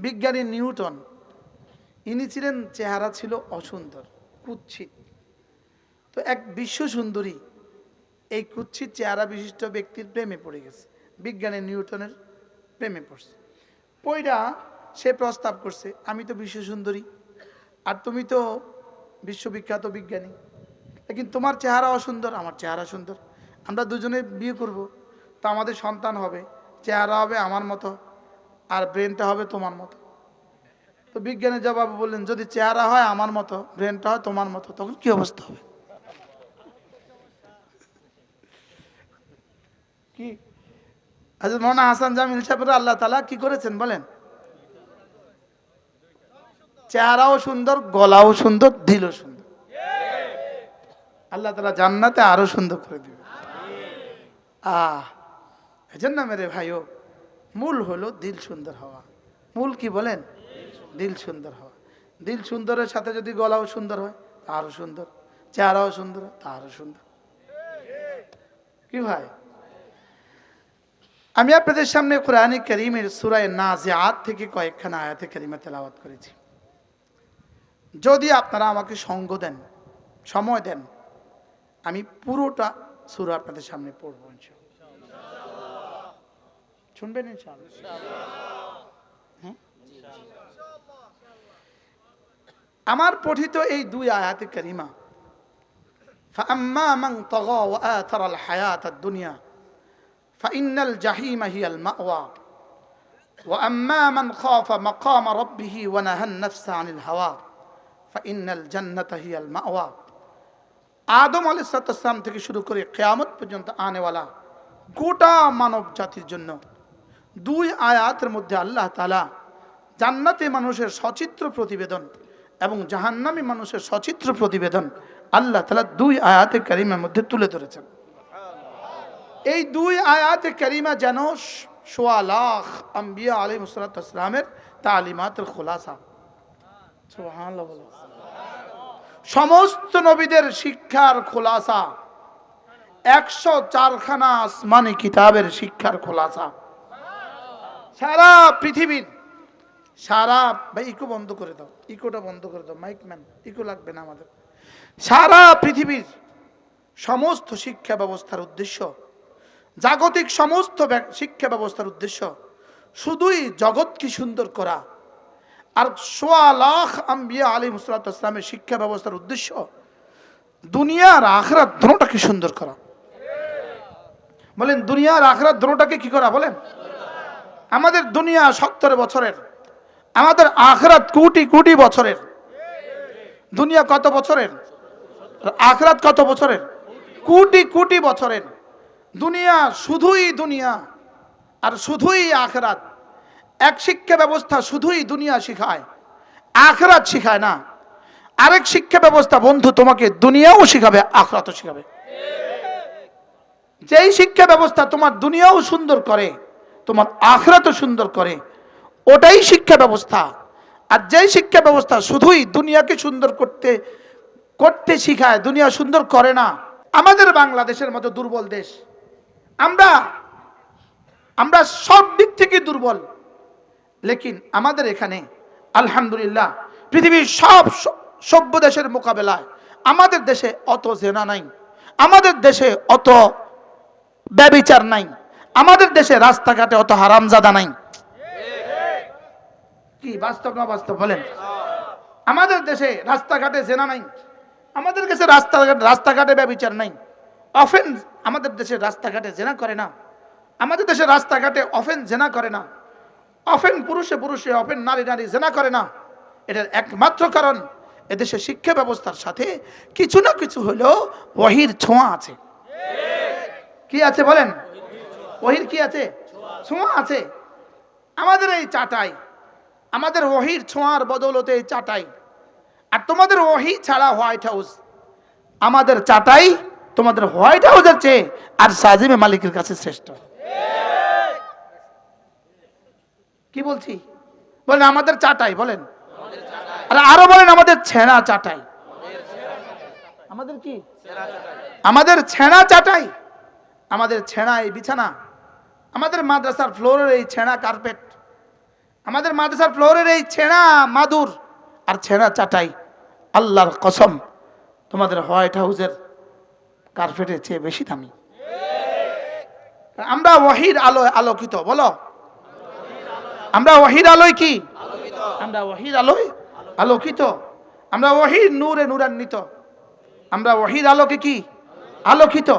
বিজ্ঞানী নিউটন, ইনি ছিলেন, চেহারা ছিল অসুন্দর, কুৎসিত। তো এক বিশ্ব সুন্দরী এই কুৎসিত চেহারা বিশিষ্ট ব্যক্তির প্রেমে পড়ে গেছে, বিজ্ঞানী নিউটনের প্রেমে পড়ছে। পইরা সে প্রস্তাব করছে, আমি তো বিশ্ব সুন্দরী আর তুমি তো বিশ্ববিখ্যাত বিজ্ঞানী, কিন্তু তোমার চেহারা অসুন্দর, আমার চেহারা সুন্দর, আমরা দুজনে বিয়ে করব, তো আমাদের সন্তান হবে, চেহারা হবে আমার মতো আর ব্রেনটা হবে তোমার মতো। তো বিজ্ঞানী জবাব বললেন, যদি চেহারা হয় আমার মতো, ব্রেনটা হয় তোমার মতো, তখন কি অবস্থা হবে? কি হযরত মাওলানা হাসান জামিল সাহেব আল্লাহ তাআলা কি করেছেন বলেন? চেহারাও সুন্দর, গলাও সুন্দর, দিলও সুন্দর। আল্লাহ তাআলা জান্নাতে আরো সুন্দর করে দিবে। এজন্য মেরে ভাইও, মূল হলো দিল সুন্দর হওয়া। মূল কি বলেন? দিল সুন্দর হওয়া। দিল সুন্দরের সাথে যদি গলাও সুন্দর হয় তা আরো সুন্দর, চেহারাও সুন্দর তা আরো সুন্দর। কি ভাই, আমি আপনাদের সামনে কোরআনে কারীমের সূরা নাজিআত থেকে কয়েকখানা আয়াতে কারিমা তেলাওয়াত করেছি। যদি আপনারা আমাকে সঙ্গ দেন, সময় দেন, আমি পুরোটা সূরা আপনাদের সামনে পড়ব ইনশাআল্লাহ। শুনবেন ইনশাআল্লাহ? হ্যাঁ, আমার পঠিত এই দুই আয়াতে কারিমা, ফাআম্মা মান তাগা ওয়া আথারাল হায়াতাদ দুনিয়া ফাইন্নাল জাহিমা হিয়াল মাওয়া ওয়া আম্মা মান খাফা মাকাম রাব্বিহি ওয়া নাহান নাফসা আনিল হাওয়া ফাইন্নাল জান্নাতা হিয়াল মাওয়া। আদম আলাইহিস সালাম থেকে শুরু করে কিয়ামত পর্যন্ত আনেওয়ালা গোটা মানব জাতির জন্য দুই আয়াতের মধ্যে আল্লাহ তাআলা জান্নাতে মানুষের সচিত্র প্রতিবেদন এবং জাহান্নামী মানুষের সচিত্র প্রতিবেদন আল্লাহ তাআলা দুই আয়াতে কারিমার মধ্যে তুলে ধরেছেন। এই দুই আয়াতে কারিমা যেন সোয়া লাখ আম্বিয়া আলাইহিস সালামের তালিমাতের খোলাসা। সুবহানাল্লাহ। সমস্ত নবীদের শিক্ষার খোলাসা, 104খানা আসমানি কিতাবের শিক্ষার খোলাসা। সারা পৃথিবীর, সারা ভাই ইকো বন্ধ করে দাও, ইকোটা বন্ধ করে দাও, মাইকম্যান, ইকো লাগবে না আমাদের। সারা পৃথিবীর সমস্ত শিক্ষা ব্যবস্থার উদ্দেশ্য, জাগতিক সমস্ত শিক্ষা ব্যবস্থার উদ্দেশ্য শুধুই জগৎকে সুন্দর করা, আর সোয়া লাখ আম্বিয়া আলাইহিস সালামের শিক্ষা ব্যবস্থার উদ্দেশ্য দুনিয়া আর আখিরাত দুটোটাকে সুন্দর করা। বলেন, দুনিয়া আর আখিরাত দুটোটাকে কি করা? বলেন, আমাদের দুনিয়া 70 বছরের, আমাদের আখিরাত কোটি কোটি বছরের। দুনিয়া কত বছরের? আখিরাত কত বছরের? কোটি কোটি বছরের। দুনিয়া শুধুই দুনিয়া আর শুধুই আখিরাত। এক শিক্ষা ব্যবস্থা শুধুই দুনিয়া শিখায়, আখিরাত শিখায় না। আরেক শিক্ষা ব্যবস্থা বন্ধু তোমাকে দুনিয়াও শিখাবে, আখিরাতও শিখাবে। যেই শিক্ষা ব্যবস্থা তোমার দুনিয়াও সুন্দর করে, তোমার আখিরাতও সুন্দর করে, ওটাই শিক্ষা ব্যবস্থা। আর যেই শিক্ষা ব্যবস্থা শুধুই দুনিয়াকে সুন্দর করতে করতে শিখায়, দুনিয়া সুন্দর করে না। আমাদের বাংলাদেশের মতো দুর্বল দেশ, আমরা সব দিক থেকে দুর্বল, লেকিন আমাদের এখানে আলহামদুলিল্লাহ পৃথিবীর সব সভ্য দেশের মোকাবেলায় আমাদের দেশে অত জেনা নাই, আমাদের দেশে অত ব্যভিচার নাই, আমাদের দেশে রাস্তাঘাটে অত হারামজাদা নাই। কি বাস্তব না বাস্তব বলেন? আমাদের দেশে রাস্তাঘাটে জেনা নাই, আমাদের দেশে রাস্তাঘাটে ব্যভিচার নাই, অফেন্স আমাদের দেশে রাস্তাঘাটে জেনা করে না, আমাদের দেশে রাস্তাঘাটে অফেন্স জেনা করে না, অফেন পুরুষে পুরুষে, অফেন নারী নারী জেনা করে না। এটার একমাত্র কারণ এদেশে শিক্ষা ব্যবস্থার সাথে কিছু না কিছু হলেও ওহীর ছোঁয়া আছে। কি আছে বলেন? ওহীর কি আছে? ছোঁয়া আছে। আমাদের এই চাটাই, আমাদের ওহীর ছোঁয়ার বদৌলতে এই চাটাই, আর তোমাদের ওহী ছাড়া হোয়াইট হাউস, আমাদের চাটাই তোমাদের হোয়াইট হাউসের চেয়ে আর সাজিমে মালিকের কাছে শ্রেষ্ঠ। কি বলছি বলেন? আমাদের চাটাই বলেন, আর আরো বলেন আমাদের ছেঁড়া চাটাই। আমাদের কি? আমাদের ছেঁড়া চাটাই, আমাদের ছেঁড়া এই বিছানা, আমাদের মাদ্রাসার ফ্লোরের এই ছেঁড়া কার্পেট, আমাদের মাদ্রাসার ফ্লোরের এই ছেঁড়া মাদুর আর ছেঁড়া চাটাই, আল্লাহর কসম তোমাদের হোয়াইট হাউসের কার্পেটের চেয়ে বেশি দামি। আমরা ওয়াহির আলোয় আলোকিত, বলো আমরা ওয়াহির আলোয় কি? আমরা ওয়াহির আলোয় আলোকিত, আমরা ওয়াহির নূরে নূরান্বিত, আমরা ওয়াহির আলোকে কি আলোকিত।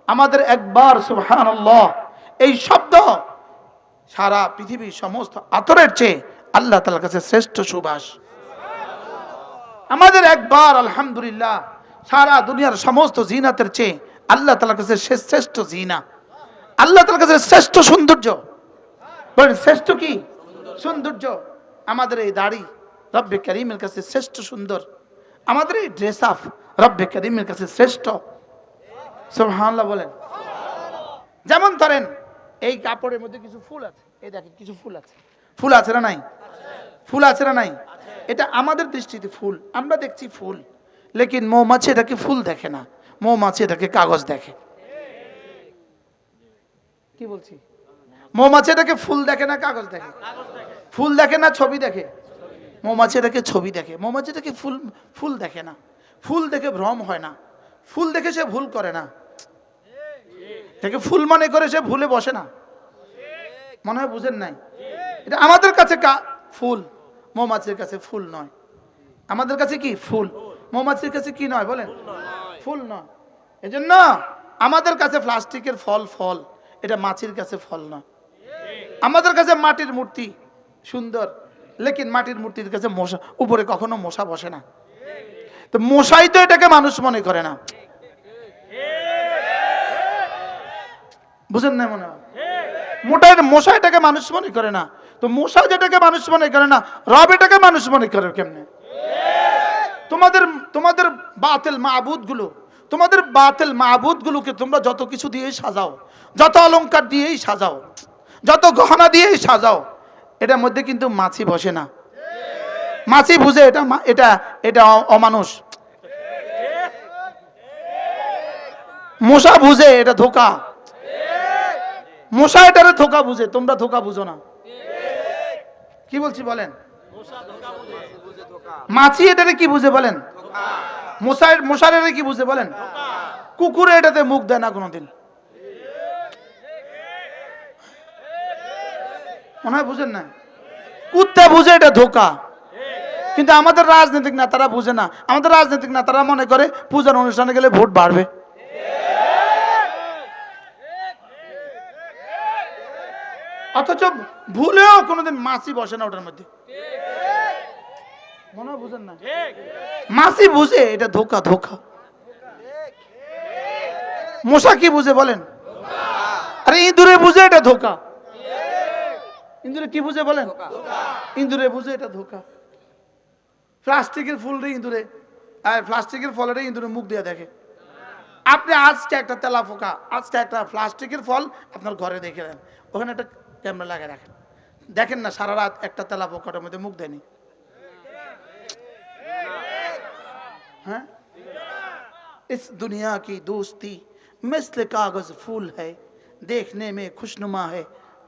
আমাদের একবার সুবহানাল্লাহ এই শব্দ সারা পৃথিবীর সমস্ত আতরের চেয়ে আল্লাহ তাআলার কাছে শ্রেষ্ঠ সুবাস। আমাদের একবার আলহামদুলিল্লাহ সারা দুনিয়ার সমস্ত জিনাতের চেয়ে আল্লাহ তাআলার কাছে শ্রেষ্ঠ জিনা, আল্লাহ তাআলার কাছে শ্রেষ্ঠ সৌন্দর্য। বলেন শ্রেষ্ঠ কি? সৌন্দর্য। আমাদের এই দাড়ি রব্বে কারীমের কাছে শ্রেষ্ঠ সুন্দর, আমাদের এই ড্রেস আপ রব্বে কারীমের কাছে শ্রেষ্ঠ। সুবহানাল্লাহ বলেন। যেমন ধরেন এই কাপড়ের মধ্যে কিছু ফুল আছে, এই দেখেন কিছু ফুল আছে, ফুল আছে না নাই? ফুল আছে না নাই? এটা আমাদের দৃষ্টিতে ফুল, আমরা দেখছি ফুল, লেকিন মৌমাছি এটাকে ফুল দেখে না, মৌমাছি এটাকে কাগজ দেখে। কি বলছি? মৌমাছি এটাকে ফুল দেখে না কাগজ দেখে? ফুল দেখে না ছবি দেখে? মৌমাছি এটাকে ছবি দেখে। মৌমাছি এটাকে ফুল দেখে না, ফুল দেখে ভ্রম হয় না, ফুল দেখে সে ভুল করে না, এটাকে ফুল মনে করে সে ভুলে বসে না। মনে হয় বুঝেন নাই? এটা আমাদের কাছে ফুল, মৌমাছির কাছে ফুল নয়। আমাদের কাছে কি ফুল, মৌমাছির কাছে কি নয় বলেন? ফুল নয়। এজন্য আমাদের কাছে প্লাস্টিকের ফল ফল, এটা মাছির কাছে ফল নয়। আমাদের কাছে মাটির মূর্তি সুন্দর, লেকিন মাটির মূর্তির কাছে মশা, উপরে কখনো মশা বসে না, তো মশাই তো এটাকে মানুষ মনে করে না। বুঝেন না? মনে হয় মশা এটাকে মানুষ মনে করে না, তো মশা যেটাকে মানুষ মনে করে না, রব এটাকে মানুষ মনে করে কেমনে? তোমাদের বাতিল মাবুদ গুলো, তোমাদের বাতিল মাবুদ গুলোকে তোমরা যত কিছু দিয়েই সাজাও, যত অলংকার দিয়েই সাজাও, যত গহনা দিয়েই সাজাও, এটার মধ্যে কিন্তু মাছি বসে না। মাছি বুঝে এটা এটা এটা অমানুষ, মশা বুঝে এটা ধোকা, মশা এটারে ধোকা বুঝে, তোমরা ধোকা বুঝো না। কি বলছি বলেন? মাছি এটারে কি বুঝে বলেন? মশার এটারে কি বুঝে বলেন? কুকুরে এটাতে মুখ দেয় না কোনোদিন। মনে হয় বুঝেন না? কুত্তা বুঝে এটা ধোকা, কিন্তু আমাদের রাজনৈতিক নেতারা বুঝে না। আমাদের রাজনৈতিক নেতারা মনে করে পূজার অনুষ্ঠানে গেলে ভোট বাড়বে। অথচ ভুলেও কোনোদিন মাছি বসে না ওটার মধ্যে। মনে হয় বুঝেন না? মাছি বুঝে এটা ধোকা, ধোকা। মশা কি বুঝে বলেন? আরে ইঁদুরে বুঝে এটা ধোকা। ইঁদুরে কি বুঝে বলেন? ইঁদুরে বুঝে এটা ধোকা। প্লাস্টিকের ফুল রে ইঁদুরে, আর প্লাস্টিকের ফলের ইঁদুরে মুখ দিয়ে দেখে। আপনি আজকে একটা তেলা পোকা, আজকে একটা প্লাস্টিকের ফল আপনার ঘরে দেখে দেন, ওখানে একটা ক্যামেরা লাগিয়ে রাখেন, দেখেন না সারা রাত একটা তেলা পোকাটার মধ্যে মুখ দেয়নি। हाँ? इस दुनिया की दोस्ती मिस्ल कागज फूल है, देखने में खुशनुमा है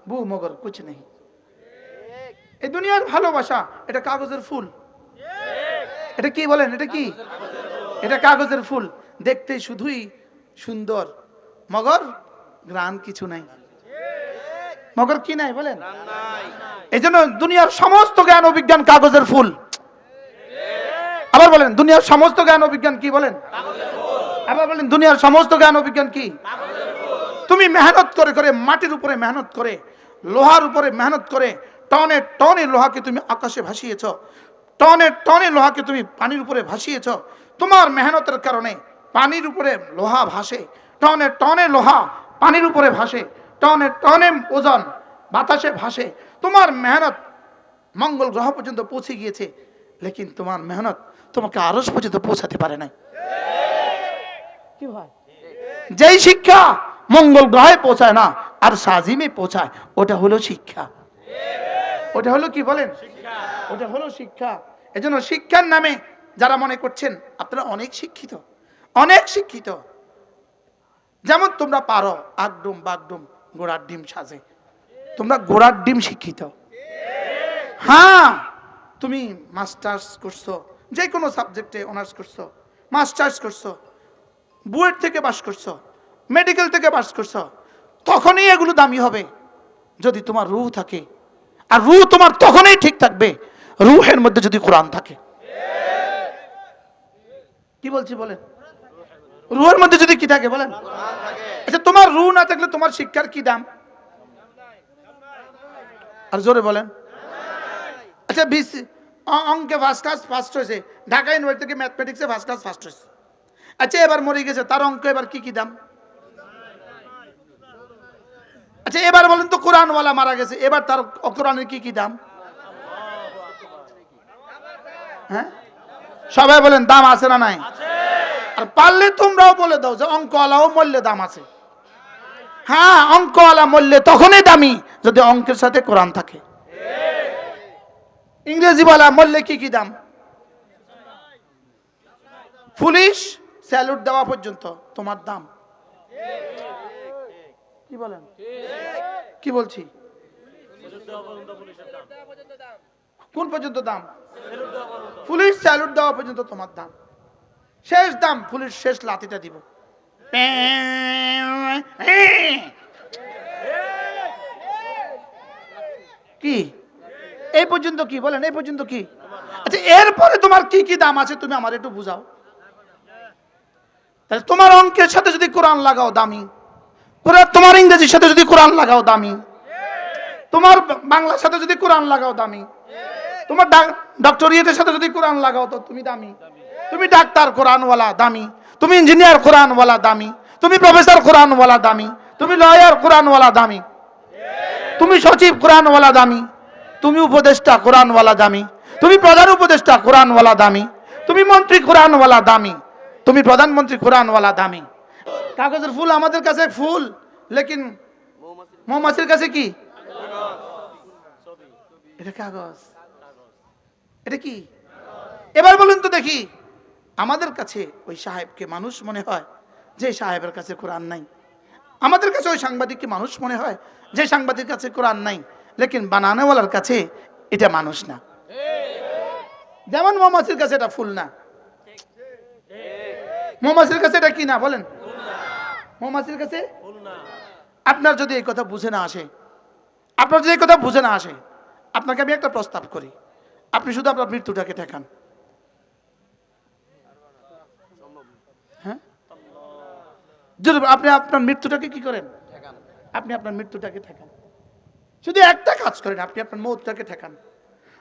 वो मगर कुछ नहीं। এই দুনিয়ার ভালোবাসা এটা কাগজের ফুল। এটা কি বলেন? এটা কি? এটা কাগজের ফুল, দেখতে শুধুই সুন্দর, মগর গ্রান কিছু নাই। মগর কি নাই বলেন? এই জন্য দুনিয়ার সমস্ত জ্ঞান ও বিজ্ঞান কাগজের ফুল। আবার বলেন দুনিয়ার সমস্ত জ্ঞান ও বিজ্ঞান কি বলেন? আবার বলেন দুনিয়ার সমস্ত জ্ঞান ও বিজ্ঞান কি? তুমি মেহনত করে করে, মাটির উপরে মেহনত করে, লোহার উপরে মেহনত করে, টনে টনে লোহাকে তুমি আকাশে ভাসিয়েছ, টনে টনে লোহাকে তুমি পানির উপরে ভাসিয়েছ। তোমার মেহনতের কারণে পানির উপরে লোহা ভাসে, টনে টনে লোহা পানির উপরে ভাসে, টনে টনে ওজন বাতাসে ভাসে। তোমার মেহনত মঙ্গল গ্রহ পর্যন্ত পৌঁছে গিয়েছে, লেকিন তোমার মেহনত তোমাকে আরশ পর্যন্ত পৌঁছাতে পারে নাই। কি ভাই? যেই শিক্ষা মঙ্গল গ্রহে পৌঁছায় না আর সাজিমে পৌঁছায়, ওটা হলো শিক্ষা। ওটা হলো কি বলেন? ওটা হলো শিক্ষা। এজন্য শিক্ষার নামে যারা মনে করছেন আপনারা অনেক শিক্ষিত, অনেক শিক্ষিত, যেমন তোমরা পারো আগডুম বাগডুম ঘোড়ার ডিম সাজে, তোমরা ঘোড়ার ডিম শিক্ষিত। হ্যাঁ, তুমি মাস্টার্স করছো, যে কোনো সাবজেক্টে অনার্স করছো, মাস্টার্স করছো, বুয়েট থেকে পাস করছো, মেডিকেল থেকে পাস করছো, তখনই এগুলো দামি হবে যদি তোমার রূহ থাকে। আর রূহ তোমার তখনই ঠিক থাকবে রূহের মধ্যে যদি কোরআন থাকে। কি বলছি বলেন? রূহের মধ্যে যদি কি থাকে বলেন? আচ্ছা, তোমার রূহ না থাকলে তোমার শিক্ষার কি দাম? আর জোরে বলেন। আচ্ছা, অঙ্কে ফার্স্ট ক্লাস ফার্স্ট হয়েছে, ঢাকা ইউনিভার্সিটি থেকে ম্যাথমেটিক্সে ফার্স্ট ক্লাস ফার্স্ট হয়েছে। আচ্ছা, এবার মরে গেছে, তার অঙ্ক এবার কি দাম? আচ্ছা, এবার বলেন তো কোরআনওয়ালা মারা গেছে, এবার তার কোরআনের কি দাম? হ্যাঁ, সবাই বলেন দাম আছে না নাই? আর পারলে তোমরাও বলে দাও যে অঙ্কওয়ালাও মূল্যে দাম আছে। হ্যাঁ, অঙ্কওয়ালা মূল্যে তখনই দামি যদি অঙ্কের সাথে কোরআন থাকে। ইংরেজিওয়ালা মূল্যে কি দাম? পুলিশ স্যালুট দেওয়া পর্যন্ত তোমার দাম। কি বলেন? কি বলছি? কোন পর্যন্ত দাম? পুলিশ স্যালুট দেওয়া পর্যন্ত তোমার দাম। শেষ দাম পুলিশ শেষ লাঠিটা দিব। কি এই পর্যন্ত? কি বলেন এই পর্যন্ত কি? আচ্ছা, এরপরে তোমার কি দাম আছে তুমি আমার একটু বুঝাও। তাহলে তোমার অঙ্কের সাথে যদি কোরআন লাগাও দামি, তোমার ইংরেজির সাথে যদি কোরআন লাগাও দামি, তোমার বাংলার সাথে যদি কোরআন লাগাও দামি, তোমার ডক্টরিয়েটের সাথে যদি কোরআন লাগাও তো তুমি দামি। তুমি ডাক্তার কোরআনওয়ালা দামি, তুমি ইঞ্জিনিয়ার কোরআনওয়ালা দামি, তুমি প্রফেসর কোরআনওয়ালা দামি, তুমি লয়ার কোরআনওয়ালা দামি, তুমি সচিব কোরআনওয়ালা দামি, তুমি উপদেষ্টা কোরআনওয়ালা দামি, তুমি প্রধান উপদেষ্টা কোরআনওয়ালা দামি, তুমি মন্ত্রী কোরআনওয়ালা দামি, তুমি প্রধানমন্ত্রী কোরআনওয়ালা দামি। কাগজের ফুল আমাদের কাছে ফুল, লেকিন মৌমাছির কাছে কি? এটা কাগজ, এটা কি? এবার বলুন তো দেখি, আমাদের কাছে ওই সাহেবকে মানুষ মনে হয় যে সাহেবের কাছে কোরআন নাই? আমাদের কাছে ওই সাংবাদিককে মানুষ মনে হয় যে সাংবাদিকের কাছে কোরআন নাই? লেকিন বানানোওয়ালার কাছে এটা মানুষ না। যেমন মৌমাছির কাছে এটা ফুল না, মৌমাছির কাছে এটা কি না বলেন? মৌমাছির কাছে আপনার যদি এই কথা বুঝে না আসে, আপনার যদি এই কথা বুঝে না আসে, আপনাকে আমি একটা প্রস্তাব করি, আপনি শুধু আপনার মৃত্যুটাকে ঠেকান। হ্যাঁ, যদি আপনি আপনার মৃত্যুটাকে কি করেন? আপনি আপনার মৃত্যুটাকে ঠেকান। শুধু একটা কাজ করেন, আপনি আপনার মৌতটাকে ঠেকান।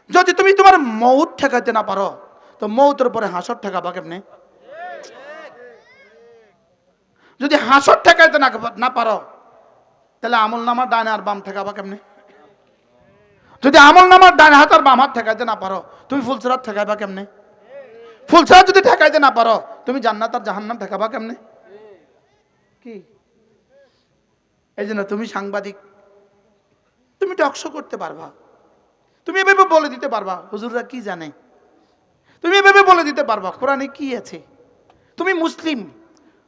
যদি তুমি তোমার মৌত ঠেকাইতে না পারো তো মৌতের পরে হাসর ঠেকাবা কেমনে? যদি হাসর ঠেকাইতে না পারো তাহলে আমল নামার ডানে আর বাম ঠেকাবা কেমনে? যদি আমল নামার ডান হাত আর বাম হাত ঠেকাইতে না পারো তুমি ফুলসিরাত ঠেকাইবা কেমনে? ফুলসিরাত যদি ঠেকাইতে না পারো তুমি জান্নাত আর জাহান্নাম ঠেকাবা কেমনে? কি এই জন্য তুমি সাংবাদিক, তুমি টকশো করতে পারবা, তুমি এভাবে বলে দিতে পারবা হুজুররা কি জানে, তুমি এভাবে বলে দিতে পারবা কোরআনে কি আছে। তুমি মুসলিম,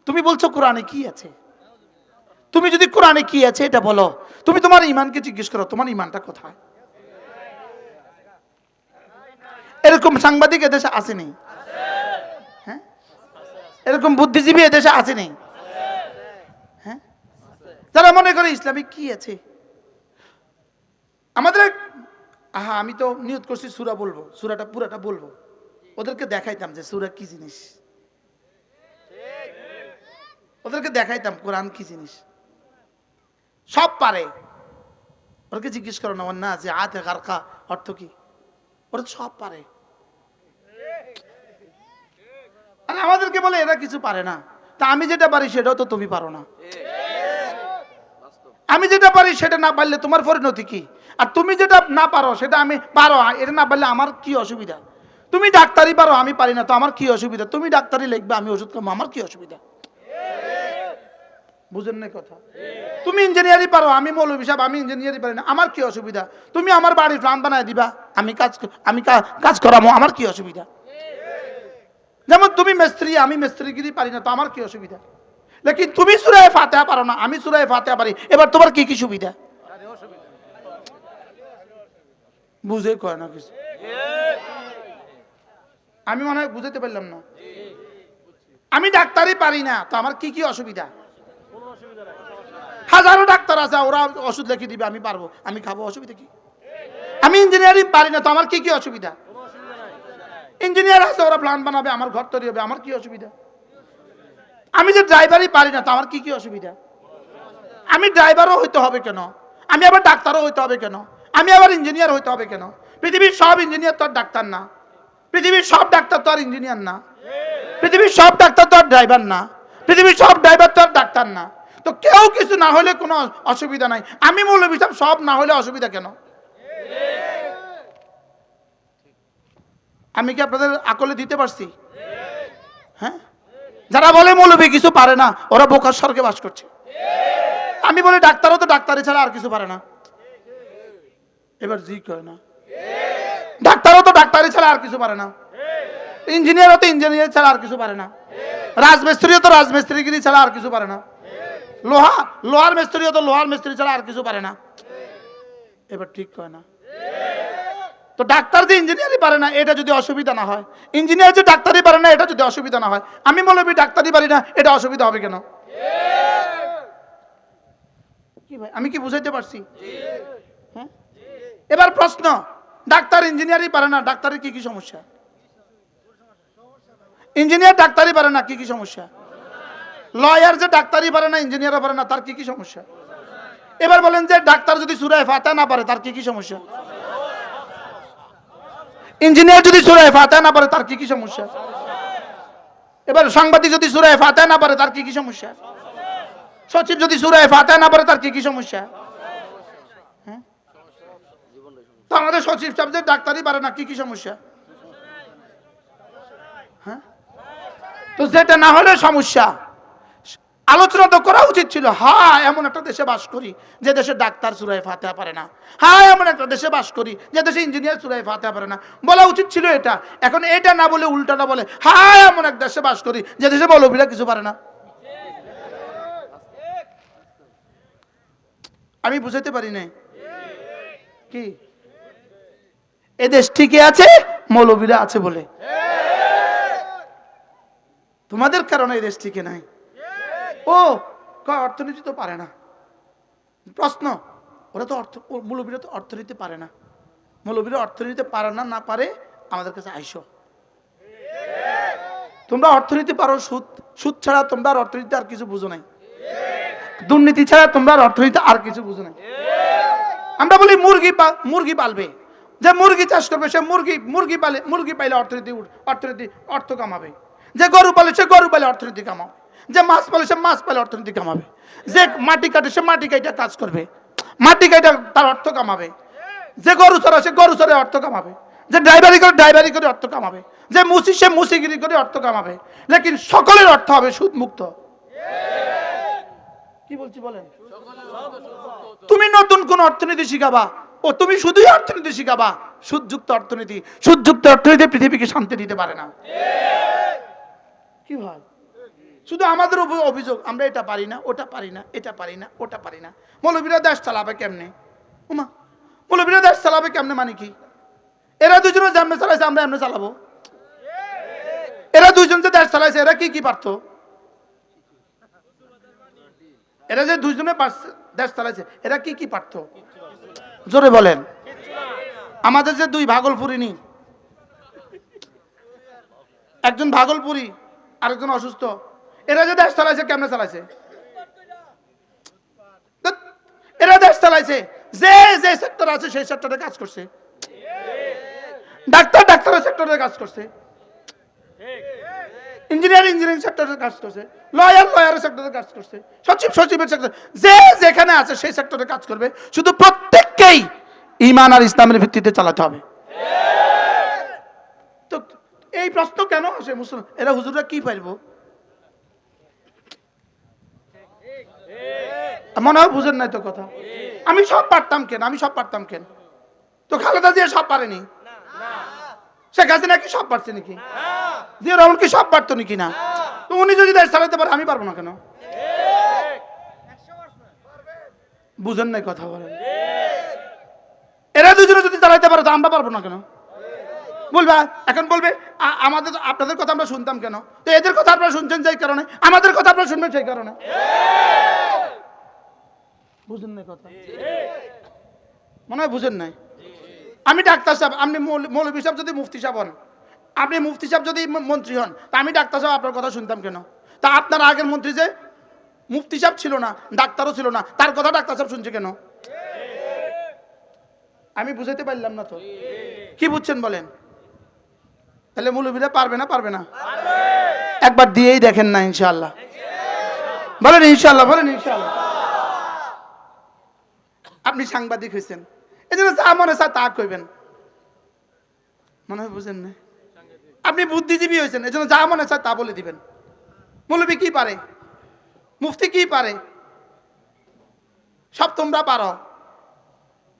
তুমি বলছো কোরআনে কি আছে। তুমি যদি কোরআনে কি আছে এটা বলো, তুমি তোমার ইমানকে জিজ্ঞেস করো তোমার ইমানটা কোথায়। এরকম সাংবাদিক এদেশে আসেনি? হ্যাঁ, এরকম বুদ্ধিজীবী এদেশে আসেনি? হ্যাঁ, যারা মনে করে ইসলামিক কি আছে। আমাদের আমি তো নিয়ত করছি সূরা বলবো, সূরাটা পুরাটা বলবো, ওদেরকে দেখাইতাম যে সূরা কি জিনিস, ওদেরকে দেখাইতাম কোরআন কি জিনিস। সব পারে, ওদেরকে জিজ্ঞেস করো না না যে আতে গারকা অর্থ কি, ওরা সব পারে। আর আমাদেরকে বলে এরা কিছু পারে না। তা আমি যেটা পারি সেটাও তো তুমি পারো না। আমি যেটা পারি সেটা না পারলে তোমার পরিণতি কি? আর তুমি যেটা না পারো সেটা আমি পারো, এটা না পারলে আমার কি অসুবিধা? তুমি ডাক্তারি পারো আমি পারি না, তো আমার কি অসুবিধা? তুমি ডাক্তারি লিখবে আমি ওষুধ খাবো, আমার কি অসুবিধা? বুঝেন না কথা? তুমি ইঞ্জিনিয়ারি পারো আমি মৌলভী সাহেব আমি ইঞ্জিনিয়ারি পারি না, আমার কি অসুবিধা? তুমি আমার বাড়ির প্ল্যান বানায় দিবা, আমি কাজ করাবো, আমার কি অসুবিধা? যেমন তুমি মিস্ত্রি আমি মিস্ত্রিগিরি পারি না, তো আমার কি অসুবিধা? লেকিন তুমি সূরা ফাতিহা পারো না আমি সূরা ফাতিহা পারি, এবার তোমার কি সুবিধা? বুঝে কয় না কিছু। আমি মনে হয় বুঝাতে পারলাম না। আমি ডাক্তারই পারি না, তো আমার কি কি অসুবিধা? হাজারো ডাক্তার আছে, ওরা ওষুধ লিখে দিবে, আমি পারবো, আমি খাবো, অসুবিধা কি? আমি ইঞ্জিনিয়ারিং পারি না, তো আমার কি কি অসুবিধা? ইঞ্জিনিয়ার আছে, ওরা প্ল্যান বানাবে, আমার ঘর তৈরি হবে, আমার কি অসুবিধা? আমি যে ড্রাইভারই পারি না, তো আমার কি কি অসুবিধা? আমি ড্রাইভারও হইতে হবে কেন? আমি আবার ডাক্তারও হইতে হবে কেন? আমি আবার ইঞ্জিনিয়ার হইতে হবে কেন? পৃথিবীর সব ইঞ্জিনিয়ার তো আর ডাক্তার না, পৃথিবীর সব ডাক্তার তো আর ইঞ্জিনিয়ার না, পৃথিবীর সব ডাক্তার তো আর ড্রাইভার না, পৃথিবীর সব ড্রাইভার তো আর ডাক্তার না। তো কেউ কিছু না হলে কোনো অসুবিধা নাই। আমি মৌলভী সাহেব, সব না হলে অসুবিধা কেন? আমি কি আপনাদের আকলে দিতে পারছি? হ্যাঁ, যারা বলে মৌলভী কিছু পারে না, ওরা বোকার স্বর্গে বাস করছে। আমি বলি ডাক্তারও তো ডাক্তারি ছাড়া আর কিছু পারে না। এবার জি কয় না, ডাক্তারও তো ডাক্তারি ছাড়া আর কিছু পারে না, ইঞ্জিনিয়ারও তো ইঞ্জিনিয়ার ছাড়া আর কিছু পারে না, রাজমিস্ত্রিও তো রাজমিস্ত্রিগিরি ছাড়া আর কিছু পারে না, লোহার মিস্ত্রিও তো লোহার মিস্ত্রি ছাড়া আর কিছু পারে না। এবার ঠিক কয় না? তো ডাক্তার যে ইঞ্জিনিয়ারই পারে না, এটা যদি অসুবিধা না হয়, ইঞ্জিনিয়ার যে ডাক্তারই পারে না, এটা যদি অসুবিধা না হয়, আমি মৌলভী ডাক্তারই পারি না, এটা অসুবিধা হবে কেন? কি ভাই, আমি কি বুঝাইতে পারছি? হ্যাঁ, এবার প্রশ্ন, ডাক্তার ইঞ্জিনিয়ারই পারে না, ডাক্তারের কি কি সমস্যা? ইঞ্জিনিয়ার ডাক্তারই পারে না, কি কি সমস্যা? লয়ার যে ডাক্তারই পারে না, ইঞ্জিনিয়ারও পারে না, তার কি কি সমস্যা? এবার বলেন যে ডাক্তার যদি সূরা ফাতিহা না পারে, তার কি কি সমস্যা? ইঞ্জিনিয়ার যদি সূরা ফাতিহা না পারে, তার কি কি সমস্যা? এবার সাংবাদিক যদি সূরা ফাতিহা না পারে, তার কি কি সমস্যা? সচিব যদি সূরা ফাতিহা না পারে, তার কি কি সমস্যা? হ্যাঁ, তো আমাদের সচিব সাহেব যে ডাক্তারই পারে না, কি কি সমস্যা? হ্যাঁ, তো যেটা না হলে সমস্যা, আলোচনা তো করা উচিত ছিল। হ্যাঁ, এমন একটা দেশে বাস করি যে দেশে ডাক্তার সূরা ফাতিহা পারে না, হ্যাঁ এমন একটা দেশে বাস করি যে দেশে ইঞ্জিনিয়ার সূরা ফাতিহা পারে না, বলা উচিত ছিল এটা। এখন এটা না বলে উল্টাটা বলে, হ্যাঁ এমন এক দেশে বাস করি যে দেশে মৌলভীরা কিছু পারে না। আমি বুঝাইতে পারি নাই কি? এ দেশ ঠিকই আছে মৌলভীরা আছে বলে, তোমাদের কারণে এই দেশ ঠিকই নাই। ও অর্থনীতি তো পারে না, প্রশ্ন, ওরা তো মৌলভীরা তো অর্থনীতি পারে না, মৌলভীরা অর্থনীতি পারে না, না পারে আমাদের কাছে আইসো। তোমরা অর্থনীতি পারো, সুদ ছাড়া তোমরা আর অর্থনীতি আর কিছু বুঝো নাই, দুর্নীতি ছাড়া তোমরা আর অর্থনীতি আর কিছু বুঝো নাই। আমরা বলি মুরগি পালবে, যে মুরগি চাষ করবে সে মুরগি পাইলে অর্থ কামাবে, যে গরু পালে সে গরু পাইলে অর্থনীতি কামাবে, যে মাছ পালে সে মাছ পাইলে অর্থনীতি কামাবে, যে মাটি কাটে সে মাটি কাটা কাজ করবে, মাটি কাটা তার অর্থ কামাবে, যে গরু চড়া সে গরু চড়ে অর্থ কামাবে, যে ড্রাইভারি করে অর্থ কামাবে, যে মুসি সে মুসিগিরি করে অর্থ কামাবে, লেকিন সকলের অর্থ হবে সুদ মুক্ত। কি বলছি বলেন? তুমি নতুন কোন অর্থনীতি শিখাবা, ও তুমি শুধুই অর্থনীতি শিখাবা, সুদযুক্ত অর্থনীতি। সুদযুক্ত অর্থনীতি পৃথিবীকে শান্তি দিতে পারে না। কি ভাই, শুধু আমাদের অভিযোগ, আমরা এটা পারি না, ওটা পারি না, এটা পারি না, ওটা পারি না। মৌলভীরা দেশ চালাবে কেমনে? ওমা, মৌলভীরা দেশ চালাবে কেমনে মানে কি? এরা দুজনে যেমনে চালাইছে আমরা এমনি চালাবো? এরা দুইজন যে দেশ চালাইছে, এরা কি কি পারতো? এরা যে দুইজনে দেশ চালাইছে, এরা কি কি পারতো? জোরে বলেন। আমাদের যে দুই ভাগলপুরিনী, একজন ভাগলপুরি আরেকজন অসুস্থ, এরা যে দেশ চালাইছে কেমনে চালাইছে? এরা দেশ চালাইছে, যে যে সেক্টর আছে সেই সেক্টরে কাজ করছে, ডাক্তারের সেক্টরে কাজ করছে, ইঞ্জিনিয়ারিং সেক্টরে কাজ করছে, লয়ারের সেক্টরে কাজ করছে, সচিবের সেক্টরে, যে যেখানে আছে সেই সেক্টরে কাজ করবে। শুধু প্রত্যেককেই ঈমান আর ইসলামের ভিত্তিতে চালাতে হবে। তো এই প্রশ্ন কেন আসে মুসলমান, এরা হুজুররা কি পারবো? মনে হয় বুঝেন নাই তো কথা। আমি সব পারতাম কেন? তো খালেদা জিয়া সব পারেনি, শেখ হাসিনা কি সব পারছে নাকি? জিয়া রহমান কি সব পারতো নাকি? না। তো উনি যদি দেশ চালাতে পারে, আমি পারবো না কেন? বুঝেন নাই কথা বলেন। এরা দুজনে যদি চালাইতে পারো তো আমরা পারবো না কেন? বলবা এখন বলবে আমাদের আপনাদের কথা আমরা শুনতাম কেন? তো এদের কথা আপনারা শুনছেন সেই কারণে, আমাদের কথা আপনারা শুনবেন সেই কারণে। বুঝেন না কথা? মনে হয় বুঝেন নাই। আমি ডাক্তার সাহেব, আপনি মৌলভী সাহেব যদি মুফতি সাহেব হন, আপনি মুফতি সাহেব যদি মন্ত্রী হন, তা আমি ডাক্তার সাহেব আপনার কথা শুনতাম কেন? তা আপনার আগের মন্ত্রী যে মুফতি সাহেব ছিল না, ডাক্তারও ছিল না, তার কথা ডাক্তার সাহেব শুনছে কেন? আমি বুঝাইতে পারলাম না তো। কি বুঝছেন বলেন? তাহলে মৌলভীরা পারবে না? পারবে না? একবার দিয়েই দেখেন না ইনশাআল্লাহ। বলেন ইনশাআল্লাহ, বলেন ইনশাআল্লাহ। আপনি সাংবাদিক হয়েছেন, এই জন্য যা মনে চায় তা কইবেন। মনে হয় বুঝেন না। আপনি বুদ্ধিজীবী হয়েছেন, এই জন্য যা মনে চায় তা বলে দিবেন। মৌলভী কি পারে? মুফতি কি পারে? সব তোমরা পারো,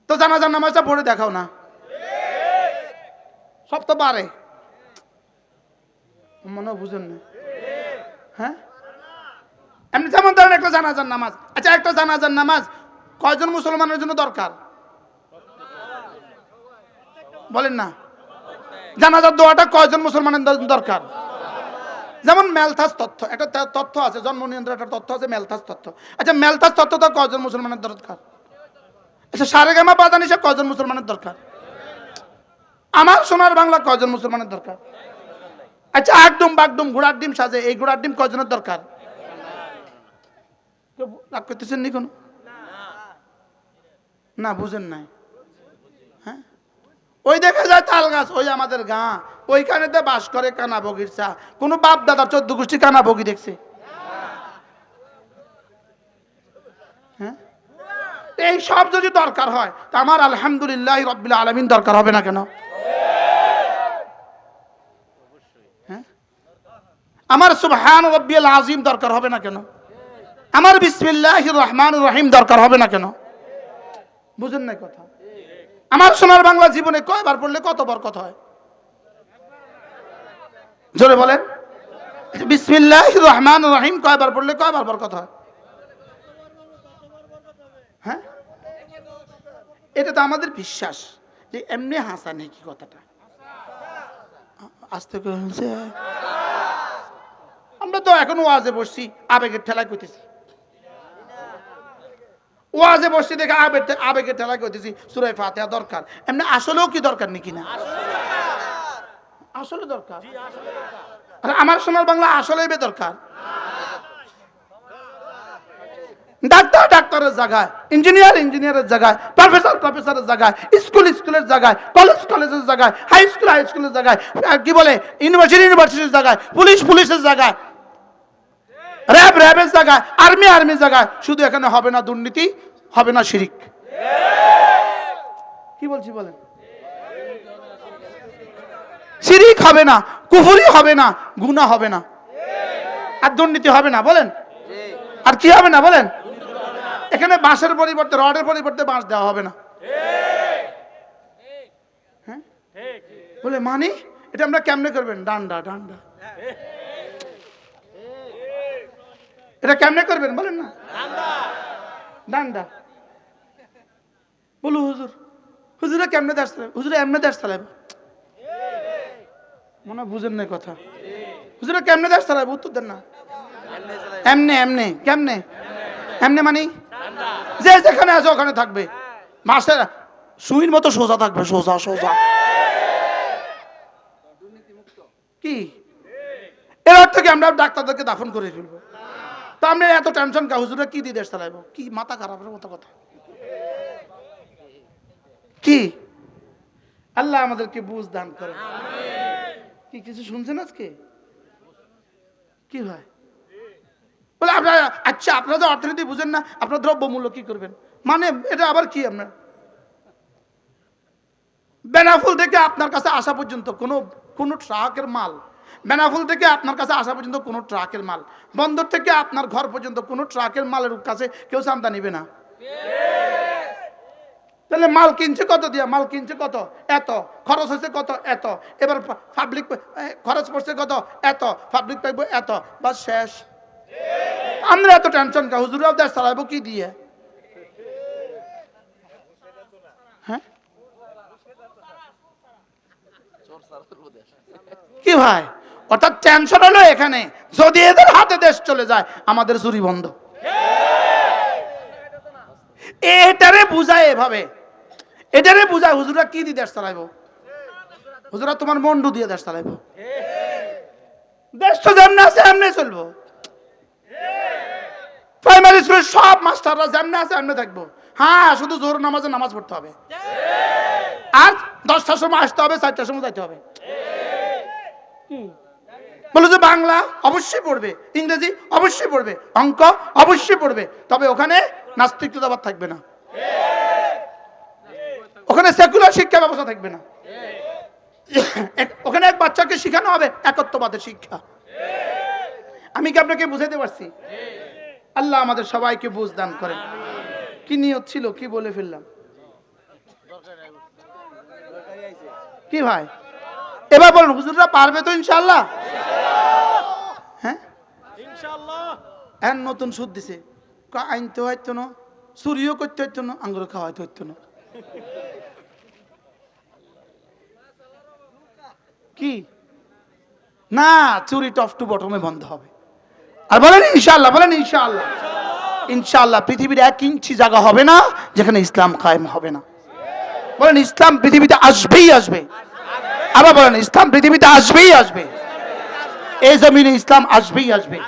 তো জানাজার নামাজটা পড়ে দেখাও না। সব তো পারে, মনে হয় বুঝেন না। হ্যাঁ, এমনি যেমন ধরেন একটা জানাজার নামাজ, আচ্ছা একটা জানাজার নামাজ কয়জন মুসলমানের জন্য দরকার বলেন না? জানাজার দোয়াটা কয়জন মুসলমানের দরকার? যেমন মেলথাস তথ্য, একটা তথ্য আছে, জন্ম নিয়ন্ত্রণ একটা তথ্য আছে, মেলথাস তথ্য। আচ্ছা মেলথাস তথ্যটা কয়জন মুসলমানের দরকার? আচ্ছা সারেগামা পাদানিসা কয়জন মুসলমানের দরকার? আমার সোনার বাংলা কয়জন মুসলমানের দরকার? আচ্ছা একদম বাগডুম ঘোড়ার ডিম সাজে, এই ঘোড়ার ডিম কয়জনের দরকার? কেউ রাগ করতেছেন নি কোনো? না বুঝেন নাই। হ্যাঁ, ওই দেখা যায় তাল গাছ, ওই আমাদের গাঁ, ওইখানে বাস করে কানা বগির চা। কোন বাপ দাদার 14 গোষ্ঠী কানা বগি দেখছে? হ্যাঁ, এই সব যদি দরকার হয় তা আমার আলহামদুলিল্লাহ রাব্বিল আলামিন দরকার হবে না কেন? হ্যাঁ, আমার সুবহান রাব্বিয়াল আযীম দরকার হবে না কেন? আমার বিসমিল্লাহির রহমানির রহিম দরকার হবে না কেন? বুঝেন না কথা? আমার সোনার বাংলা জীবনে কয়বার পড়লে কত বরকত হয়? জোরে বলেন। বিসমিল্লাহির রহমানির রহিম কয়বার পড়লে কয়বার বরকত হয়? হ্যাঁ, এটা তো আমাদের বিশ্বাস যে এমনি হাসা নেই। কি কথাটা আস্তে করে হচ্ছে? আমরা তো এখন ওয়াজে বসছি, আবেগের ঠেলায় কইতেছি। ওয়াজে বসছি দেখে আবেগের ঠেলায় কইতেছি সূরা ফাতিহা দরকার। এমনি আসলেও কি দরকার নাকি? না আসলে দরকার। আর আমার সোনার বাংলা আসলেই দরকার। ডাক্তার ডাক্তারের জায়গায়, ইঞ্জিনিয়ার ইঞ্জিনিয়ারের জায়গায়, প্রফেসর প্রফেসরের জায়গায়, স্কুল স্কুলের জায়গায়, কলেজ কলেজের জায়গায়, হাই স্কুলের জায়গায়, কি বলে ইউনিভার্সিটির জায়গায়, পুলিশের জায়গায়, র্যাবের জায়গায়, আর্মির জায়গায়। শুধু এখানে হবে না দুর্নীতি, হবে না শিরিক। কি বলছি বলেন? শিরিক হবে না, কুফরি হবে না, গুনাহ হবে না, আর দুর্নীতি হবে না। বলেন আর কি হবে না? বলেন এখানে বাঁশের পরিবর্তে, রডের পরিবর্তে বাঁশ দেওয়া হবে না। হ্যাঁ, বলে মানে এটা আমরা কেমনে করবেন? ডান্ডা ডান্ডা, এটা কেমনে করবেন বলেন না? ডান্ডা। বলু হুজুরে কেমনে দেশ চালাবে? হুজুরে এমনে দেশ চালাবে। মনে বুঝেন না কথা? হুজুরে কেমনে দেশ চালাবে? উত্তর দেন না। এমনে এমনে কেমনে? এমনে মানে যে যেখানে আছে ওখানে থাকবে, মাসের সুইর মতো সোজা থাকবে, সোজা সোজা। কি এর অর্থ কি আমরা ডাক্তারদেরকে দাফন করে ফেলবো? তো আমরা এত টেনশন কা? হুজুরে কি দিয়ে দেশ চালাইবো? কি মাথা খারাপের মতো কথা? কি আল্লাহ আমাদেরকে বুঝ দান করে। কি কিছু শুনছেন আজকে? কি হয় বলে আপনারা? আচ্ছা আপনারা তো অর্থনীতি বুঝেন না, আপনার দ্রব্য মূল্য কি করবেন? মানে এটা আবার কি? আপনার বেনাফুল থেকে আপনার কাছে আসা পর্যন্ত কোনো ট্রাকের মাল, বেনাফুল থেকে আপনার কাছে আসা পর্যন্ত কোনো ট্রাকের মাল, বন্দর থেকে আপনার ঘর পর্যন্ত কোনো ট্রাকের মালের কাছে কেউ চান্দা নিবে না। তাহলে মাল কিনছে কত দিয়া? মাল কিনছে কত? এত। খরচ হয়েছে কত? এত। এবার পাবলিক খরচ পড়ছে কত? এত। পাবলিক পাইব এত। বাস শেষ। আমরা এত টেনশন কা? হুজুরাও দেশ চালাইবো কি দিয়ে? হ্যাঁ, কি ভাই, অর্থাৎ টেনশন হলো এখানে, যদি এদের হাতে দেশ চলে যায় আমাদের চুরি বন্ধ। এটারে বুঝায় এভাবে, এটারে বুঝায় হুজুরা কি দিয়ে দেশ চালাইবো, হুজুরা তোমার মন্ডু দিয়ে দেশ চালাইবো, দেশ তো যেমনি আছে এমনি চলবো। প্রাইমারি স্কুলের সব মাস্টাররা যেমনি আছে এমনি থাকবো। হ্যাঁ, শুধু জোর নামাজে নামাজ পড়তে হবে, আর 10টার সময় আসতে হবে, 4টার সময় যাইতে হবে। বলো যে বাংলা অবশ্যই পড়বে, ইংরেজি অবশ্যই পড়বে, অঙ্ক অবশ্যই পড়বে, তবে ওখানে নাস্তিকতাবাদ থাকবে না, ওখানে সেকুলার শিক্ষা ব্যবস্থা থাকবে না, ওখানে এক বাচ্চাকে শেখানো হবে একত্ববাদের শিক্ষা। আমি কি আপনাকে বুঝাইতে পারছি? আল্লাহ আমাদের সবাইকে বুঝ দান করেন। কি নিয়ত ছিল, কি বলে ফেললাম? কি ভাই এবার বলুন, হুজুররা পারবে তো ইনশাআল্লাহ? হ্যাঁ ইনশাআল্লাহ। এর নতুন সুদ দিছে, আইনতে হইতো না, চুরিও করতে হইতো না, আঙ্গুর খাওয়াইতে হইতো না। কি না, চুরি টপ টু বটমে বন্ধ হবে। আর বলেন ইনশাআল্লাহ, বলেন ইনশাআল্লাহ। ইনশাআল্লাহ পৃথিবীর 1 ইঞ্চি জায়গা হবে না যেখানে ইসলাম কায়েম হবে না। বলেন ইসলাম পৃথিবীতে আসবেই আসবে। আবার বলেন ইসলাম পৃথিবীতে আসবেই আসবে, এই জমিনে ইসলাম আসবেই আসবে।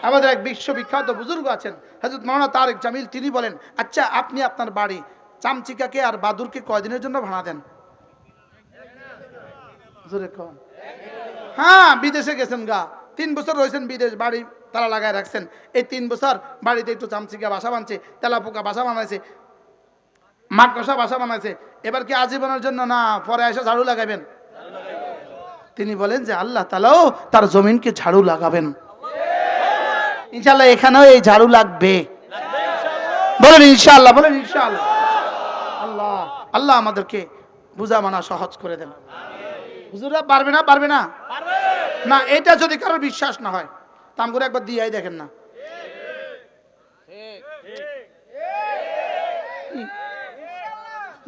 আমাদের এক বিশ্ববিখ্যাত বুজুর্গ আছেন হযরত মাওলানা তারেক জামিল, তিনি বলেন, আচ্ছা আপনি আপনার বাড়ি চামচিকাকে আর বাদুরকে কয়দিনের জন্য ভাড়া দেন? হ্যাঁ, বিদেশে গেছেন গা, 3 বছর রয়েছেন বিদেশ, বাড়ি তালা লাগায় রাখছেন। এই 3 বছর বাড়িতে একটু চামচিকা বাসা বানছে, তেলাপোকা বাসা বানাইছে, মাকড়সা বাসা বানাইছে, এবার কি আজীবনের জন্য না পরে এসে ঝাড়ু লাগাবেন? তিনি বলেন যে আল্লাহ তাআলাও তার জমিনকে ঝাড়ু লাগাবেন ইনশাআল্লাহ, এখানেও এই ঝাড়ু লাগবে। বলেন ইনশাআল্লাহ, বলেন ইনশাআল্লাহ। আল্লাহ আল্লাহ আমাদেরকে বুঝা মানা সহজ করে দেন। হুজুররা পারবে না, পারবে না, না, এটা যদি কারোর বিশ্বাস না হয় তাম করে একবার দিয়াই দেখেন না।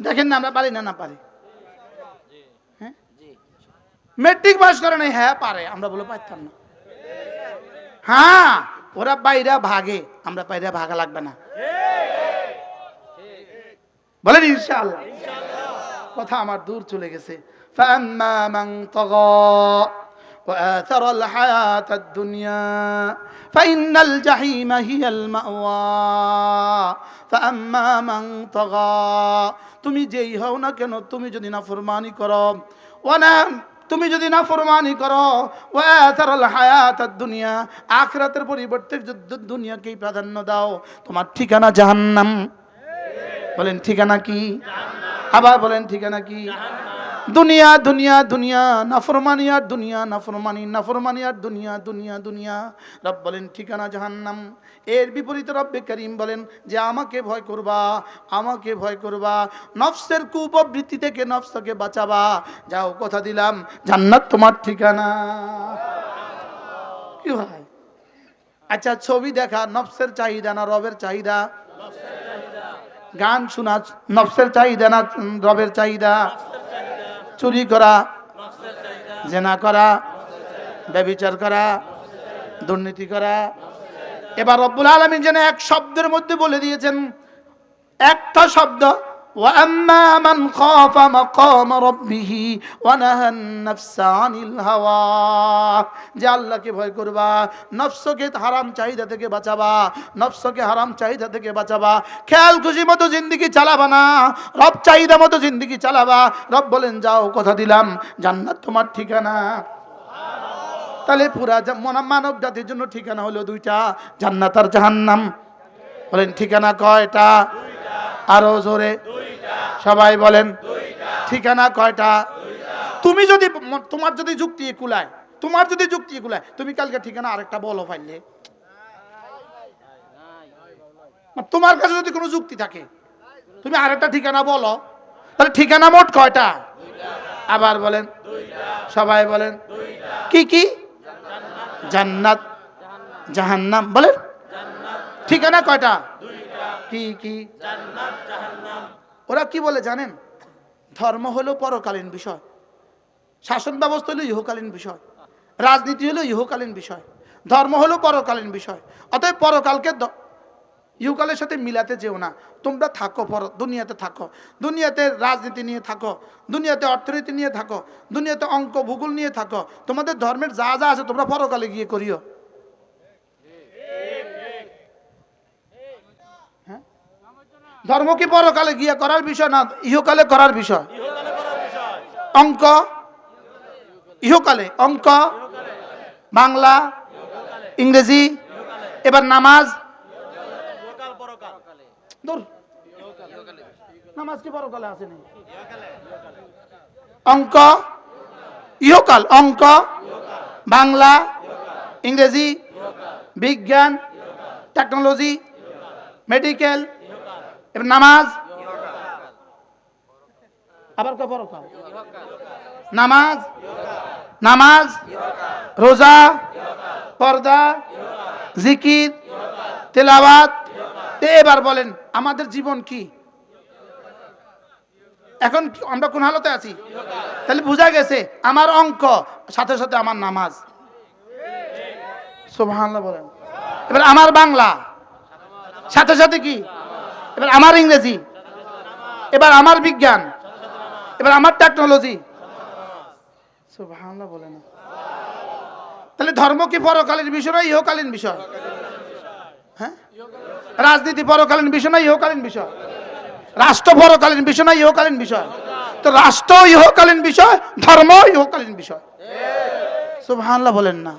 দেখেন না আমরা পারি না, না পারি। হ্যাঁ, মেট্রিক পাস করে নাই, হ্যাঁ পারে, আমরা বলে পারতাম না। হ্যাঁ, ওরা বাইরা ভাগে, আমরা বাইরা ভাগা লাগবে না। বলেন ইনশাআল্লাহ। কথা আমার দূর চলে গেছে। فأما من طغى وآثر الحياة الدنيا فإن الجحيم هي المأوى فأما من طغى, তুমি যেই হও না কেন, তুমি যদি নাফরমানি করো, তুমি যদি নাফরমানি করো, ওয়াতারাল হায়াতাদ দুনিয়া, আখিরাতের পরিবর্তে দুনিয়াকেই প্রাধান্য দাও, তোমার ঠিকানা জাহান্নাম। বলেন ঠিকানা কি? আবার বলেন ঠিকানা কি? দুনিয়া দুনিয়া দুনিয়া, নাফরমানি আর দুনিয়া, নাফরমানি নাফরমানি আর দুনিয়া, দুনিয়া দুনিয়া। রব বলেন ঠিকানা জাহান্নাম। এর বিপরীতে রব্বে করিম বলেন যে আমাকে ভয় করবা, আমাকে ভয় করবা, নফসের কুপ্রবৃত্তি থেকে নফসকে বাঁচাবা, যাও কথা দিলাম জান্নাত তোমার ঠিকানা। কি ভাই, আচ্ছা ছবি দেখা নফসের চাহিদা না রবের চাহিদা? গান শোনা নফসের চাহিদা না রবের চাহিদা? চুরি করা, জেনা করা, ব্যভিচার করা, দুর্নীতি করা। এবার রব্বুল আলামিন যেন এক শব্দের মধ্যে বলে দিয়েছেন, একটা শব্দ, وَأَمَّا مَنْ خَافَ مَقَامَ رَبِّهِ وَنَهَى النَّفْسَ عَنِ الْهَوَى, যে আল্লাহকে ভয় করবা, নফসকে হারাম চাহিদা থেকে বাঁচাবা, নফসকে হারাম চাহিদা থেকে বাঁচাবা, খেয়াল খুশি মতো জিন্দেগি চালাবা না, রব চাহিদা মতো জিন্দেগি চালাবা। রব বলেন যাও কথা দিলাম জান্নাত তোমার ঠিকানা। তাহলে পুরা মানব জাতির জন্য ঠিকানা হলো 2টা, জান্নাত আর জাহান্নাম। বলেন ঠিকানা কয়টা? আরো জোরে সবাই বলেন ঠিকানা কয়টা? তুমি যদি তোমার যদি যুক্তি কুলায়, তোমার যদি যুক্তি কুলায়, তুমি কালকে ঠিকানা আরেকটা বলো পাইলে, তোমার কাছে যদি কোনো যুক্তি থাকে তুমি আরেকটা ঠিকানা বলো, তাহলে ঠিকানা মোট কয়টা? আবার বলেন সবাই বলেন কি কি? জান্নাত জাহান্নাম। বলেন ঠিকানা কয়টা? কি কি? জান্নাত জাহান্নাম। ওরা কি বলে জানেন? ধর্ম হলো পরকালীন বিষয়, শাসন ব্যবস্থা হলো ইহকালীন বিষয়, রাজনীতি হলো ইহকালীন বিষয়, ধর্ম হলো পরকালীন বিষয়। অতএব পরকালকে ইহকালের সাথে মিলাতে যেও না। তোমরা থাকো দুনিয়াতে থাকো, দুনিয়াতে রাজনীতি নিয়ে থাকো, দুনিয়াতে অর্থনীতি নিয়ে থাকো, দুনিয়াতে অঙ্ক ভূগোল নিয়ে থাকো। তোমাদের ধর্মের যা যা আছে তোমরা পরকালে গিয়ে করিও। হ্যাঁ, ধর্ম কি পরকালে গিয়ে করার বিষয় না, ইহকালে করার বিষয়? অঙ্ক ইহকালে, অঙ্ক, বাংলা, ইংরেজি, এবার নামাজ। নামাজ কি পরকালে আসেনি? অঙ্ক ইহকাল, অঙ্ক, বাংলা, ইংরেজি, বিজ্ঞান, টেকনোলজি, মেডিকেল, এবার নামাজ, আবার কে পরকাল? নামাজ, নামাজ, রোজা, পর্দা, জিকির, তেলাওয়াত। এবার বলেন আমাদের জীবন কি? এখন আমরা কোন হালতে আছি? তাহলে বোঝা গেছে আমার অঙ্ক সাথে সাথে আমার নামাজ। সুবহানাল্লাহ বলেন। এবার আমার বাংলা সাথে সাথে কি? এবার আমার ইংরেজি, এবার আমার বিজ্ঞান, এবার আমার টেকনোলজি। সুবহানাল্লাহ বলেন। তাহলে ধর্ম কি পরকালীন বিষয় না ইহকালীন বিষয়? হ্যাঁ, রাজনীতি পরকালীন বিষয় না ইহকালীন বিষয়? রাষ্ট্র পরকালীন বিষয় না ইহকালীন বিষয়? তো রাষ্ট্র ইহকালীন বিষয়, ধর্ম ইহকালীন বিষয়। সুবহানাল্লাহ বলেন না।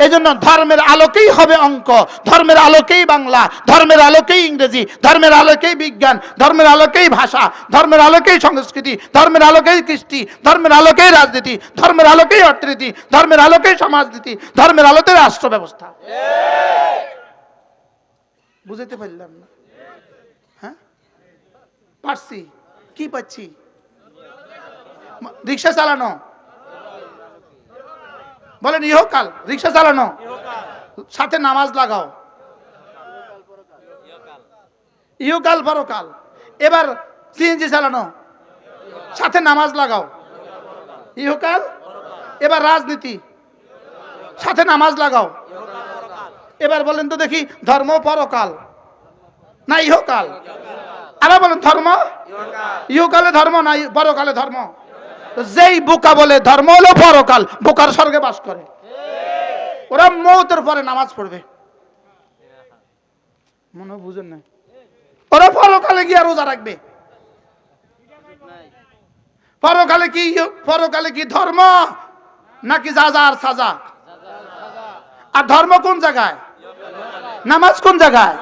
এই জন্য ধর্মের আলোকেই হবে অঙ্ক, ধর্মের আলোকেই বাংলা, ধর্মের আলোকেই ইংরেজি, ধর্মের আলোকেই বিজ্ঞান, ধর্মের আলোকেই ভাষা, ধর্মের আলোকেই সংস্কৃতি, ধর্মের আলোকেই কৃষ্টি, ধর্মের আলোকেই রাজনীতি, ধর্মের আলোকেই অর্থনীতি, ধর্মের আলোকেই সমাজনীতি, ধর্মের আলোতে রাষ্ট্র ব্যবস্থা। বুঝতে পারলাম না? হ্যাঁ, পারছি কি পাচ্ছি? রিক্সা চালানো, বলেন ইহকাল, রিক্সা চালানো, সাথে নামাজ লাগাও, ইহকাল পরকাল। এবার সিএনজি চালানো, সাথে নামাজ লাগাও, ইহকাল। এবার রাজনীতি, সাথে নামাজ লাগাও। এবার বলেন তো দেখি ধর্ম পরকাল না ইহকাল? আবার বলেন ধর্ম ইহকালে ধর্ম না পরকালে ধর্ম? যেই বোকা বলে ধর্ম হলো পরকাল, বোকার স্বর্গে বাস করে। ওরা মওতের পরে নামাজ পড়বে, মনে বুঝেন না? ওরা পরকালে গিয়ে রোজা রাখবে। পরকালে কি ধর্ম নাকি যাজা আর সাজা? আর ধর্ম কোন জায়গায়? নামাজ কোন জায়গায়?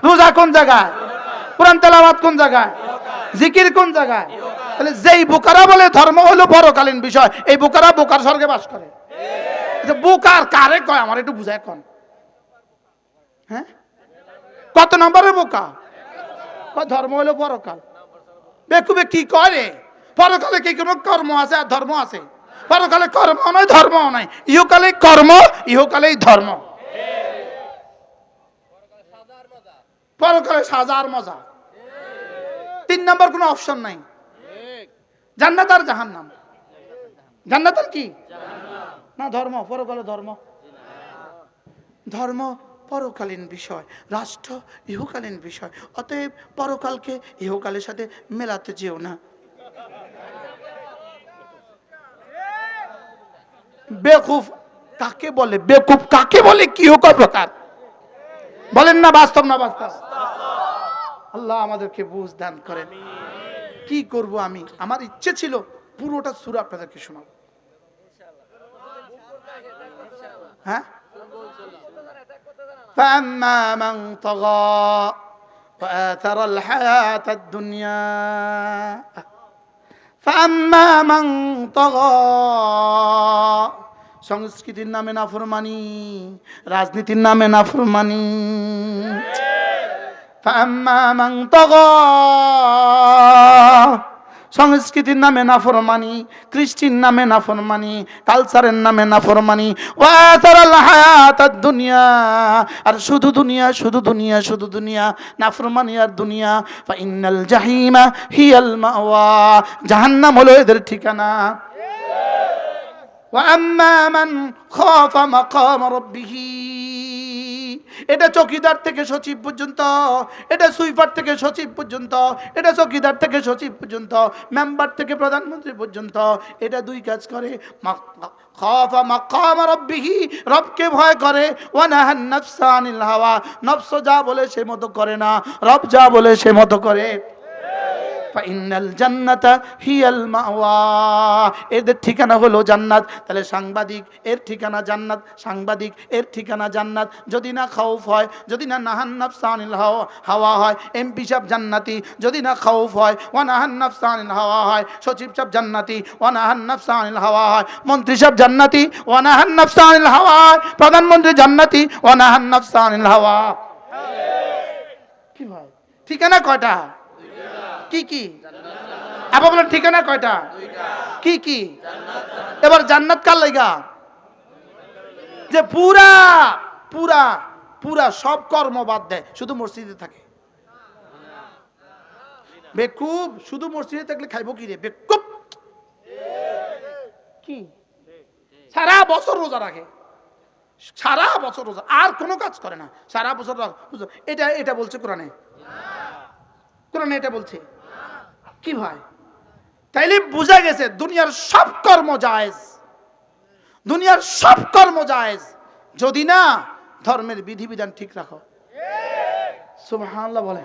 রোজা কোন জায়গায়? কোরআন তেলাওয়াত কোন জায়গায়? জিকির কোন জায়গায়? তাহলে যেই বোকারা বলে ধর্ম হলো পরকালীন বিষয়, এই বোকারা বোকার স্বর্গে বাস করে। বোকার কারে কয় আমার একটু বুঝায় কোন? হ্যাঁ, কত নম্বরের বোকা? ধর্ম হলো পরকাল। বেকুবে কি করে? পরকালে কি কোনো কর্ম আছে আর ধর্ম আছে? পরকালে কর্ম নয়, ধর্ম নয়। ইহকালে কর্ম, ইহকালেই ধর্ম। পরকালে সাজার মজা। 3 নম্বর কোনো অপশন নাই। জান্নাত আর জাহান্নাম। জান্নাত আর কি না ধর্ম? পরকালে ধর্ম। ধর্ম পরকালীন বিষয়, রাষ্ট্র ইহকালীন বিষয়। অতএব পরকালকে ইহকালের সাথে মেলাতে যেও না। বেকুফ কাকে বলে? বেকুফ কাকে বলে? কি হোক প্রকার বলেন না? বাস্তব না বাস্তব? আল্লাহ আমাদেরকে বুঝ দান করেন। কি করব আমি? আমার ইচ্ছে ছিল পুরোটা সূরা আপনাদেরকে শোনাবো। হ্যাঁ, فأما من طغى وآثر الحياة الدنيا فأما من طغى সংস্কৃতির নামে নাফরমানি, রাজনীতির নামে নাফরমানি। فأما من طغى সংস্কৃতির নামে নাফরমানি, কৃষ্টির নামে নাফরমানি, কালচারের নামে নাফরমানি। ওয়াতারাল হায়াতাদ দুনিয়া, আর শুধু দুনিয়া, শুধু দুনিয়া, শুধু দুনিয়া, নাফরমানি আর দুনিয়া। ফাইনাল জাহিমা হিয়াল মাওয়া, জাহান্নাম হলো এদের ঠিকানা। ওয়া আম্মা মান খাফা মাকাম রাব্বিহি, এটা চৌকিদার থেকে সচিব পর্যন্ত, এটা সুইপার থেকে সচিব পর্যন্ত, এটা চৌকিদার থেকে সচিব পর্যন্ত, মেম্বার থেকে প্রধানমন্ত্রী পর্যন্ত, এটা দুই কাজ করে। খাফা মাকাম রাব্বিহি, রবকে ভয় করে, ওয়া নাহান নাফসা আনিল হাওয়া, নফস যা বলে সে মতো করে না, রব যা বলে সে মতো করে। ফাইনাল জান্নাতা হিয়াল মাওয়া, এদের ঠিকানা হলো জান্নাত। তাহলে সাংবাদিক এর ঠিকানা জান্নাত, সাংবাদিক এর ঠিকানা জান্নাত। যদি না খাউফ হয়, যদি না নাহান নাফসা আনিল হাওয়া হয়, এমপি সাহেব জান্নাতি। যদি না খাউফ হয়, ওয়া নাহান নাফসা আনিল হাওয়া হয়, সচিব সাহেব জান্নাতি, ওয়া নাহান নাফসা আনিল হাওয়া হয়, মন্ত্রী সাহেব জান্নাতি, ওয়া নাহান নাফসা আনিল হাওয়া হয়, প্রধানমন্ত্রী জান্নাতি, ওয়া নাহান নাফসা আনিল হাওয়া। কি ভাই ঠিকানা কয়টা? কি কি? আবার বলেন ঠিকানা কয়টা? কি কি? এবার জান্নাত কার লাগা? যে পুরা পুরা পুরা সব কর্ম বাদ দেয়, শুধু মসজিদে থাকে। বেকুব শুধু মসজিদে থাকলে খাইবো কি রে? বেকুব কি সারা বছর রোজা রাখে, সারা বছর রোজা, আর কোনো কাজ করে না, সারা বছর এটা এটা বলছে কোরআনে, কোরআনে এটা বলছে। কি ভাই তাইলে বুঝা গেছে দুনিয়ার সব কর্ম জায়েজ, দুনিয়ার সব কর্ম জায়েজ, যদি না ধর্মের বিধিবিধান ঠিক রাখো। সুবহানাল্লাহ বলে।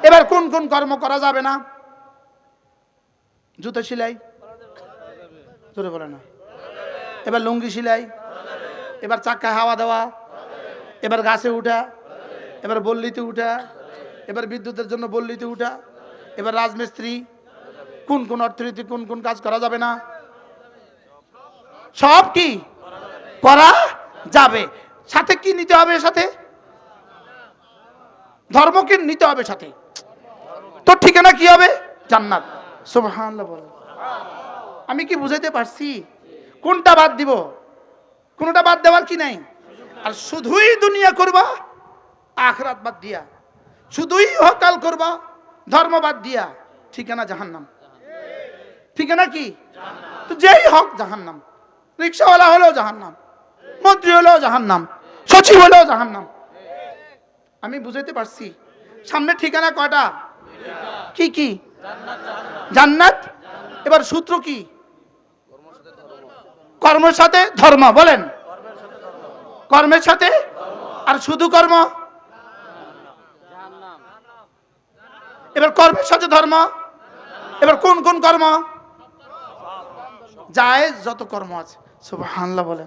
এবার কোন কোন কর্ম করা যাবে না? জুতো সেলাই, জোরে বলে না। এবার লুঙ্গি সেলাই, এবার চাক্কা হাওয়া দেওয়া, এবার গাছে উঠা, এবার বল্লিতে উঠা, এবার বিদ্যুতের জন্য বল্লিতে উঠা, এবার রাজমিস্ত্রি। কোন কোন অর্থনীতি কোন কোন কাজ করা যাবে না? সব কি করা যাবে। সাথে কি নিতে হবে? সাথে ধর্মকে নিতে হবে সাথে। তো ঠিকানা কি হবে? জান্নাত। সুবহানাল্লাহ বলে। আমি কি বুঝাইতে পারছি? কোনটা বাদ দিব? কোনটা বাদ দেওয়ার কি নাই। আর শুধুই দুনিয়া করবা আখিরাত বাদ দিয়া, শুধুই হকাল করবা ধর্ম বাদ দিয়া, ঠিকানা জাহান্নাম। ঠিকানা কি? তো যেই হক জাহান্নাম, রিক্সাওয়ালা হলেও জাহান্নাম, মন্ত্রী হলেও জাহান্নাম, সচিব হলেও জাহান্নাম। আমি বুঝাইতে পারছি? সামনে ঠিকানা কয়টা? কি কি? জান্নাত। এবার সূত্র কি? কর্মের সাথে ধর্ম। বলেন কর্মের সাথে, আর শুধু কর্ম। এবার কর্মের সাথে ধর্ম। এবার কোন কোন কর্ম? জায়েজ যত কর্ম আছে। সুবহানাল্লাহ বলে।